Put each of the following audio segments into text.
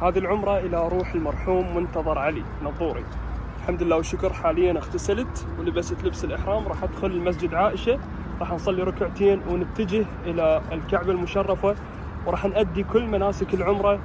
هذه العمرة إلى روح المرحوم منتظر علي نطوري. الحمد لله والشكر، حاليا اغتسلت ولبست لبس الإحرام، راح أدخل مسجد عائشة، راح نصلي ركعتين ونتجه إلى الكعبة المشرفة، وراح نأدي كل مناسك العمرة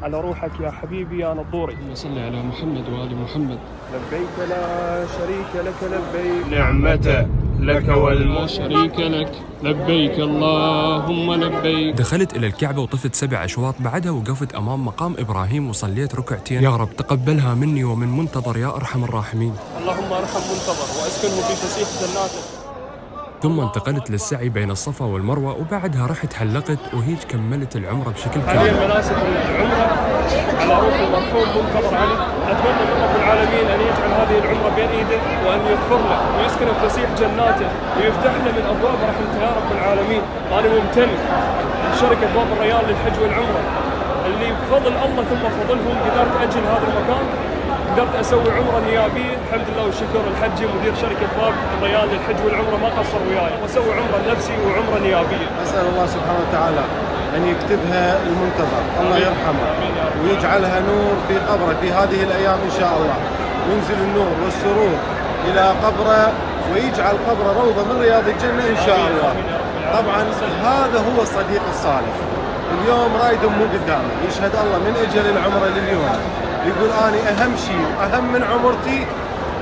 على روحك يا حبيبي يا نطوري. اللهم صل على محمد وآل محمد. لبيك لا شريك لك لبيك، نعمة لك لا شريك لك لبيك اللهم لبيك. دخلت إلى الكعبة وطفت 7 أشواط، بعدها وقفت أمام مقام إبراهيم وصليت ركعتين. يا رب تقبلها مني ومن منتظر يا أرحم الراحمين. اللهم ارحم منتظر وأسكنه في فسيح جناتك. ثم انتقلت للسعي بين الصفا والمروة، وبعدها رحت حلقت وهيج كملت العمرة بشكل حاليا كامل. مناسك العمرة على روح المرحوم منتظر علي. أتمنى من رب العالمين أن يجعل هذه العمرة بين إيده، وأن يغفر له ويسكن في فسيح جناته ويفتح له من أبواب رحمته يا رب العالمين. أنا ممتن لشركة باب الريان للحج والعمرة اللي بفضل الله ثم فضلهم قدرت أجل هذا المكان، قدرت أسوي عمرة نيابية. الحمد لله والشكر، الحجي مدير شركة باب الريان للحج والعمرة ما قصر وياي، وأسوي عمرة لنفسي وعمرة نيابية. أسأل الله سبحانه وتعالى أن يكتبها المنتظر، الله يرحمه ويجعلها نور في قبره في هذه الأيام إن شاء الله، وينزل النور والسرور إلى قبره، ويجعل قبره روضة من رياض الجنة إن شاء الله. طبعا هذا هو الصديق الصالح. اليوم رايدهم مو قدامي، يشهد الله من أجل العمرة لليوم، يقول أنا أهم شيء وأهم من عمرتي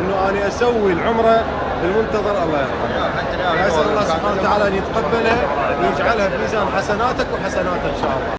إنه أنا أسوي العمرة المنتظر الله يرحمه. أسأل الله سبحانه وتعالى أن يتقبلها ويجعلها في ميزان حسناتك وحسناته إن شاء الله.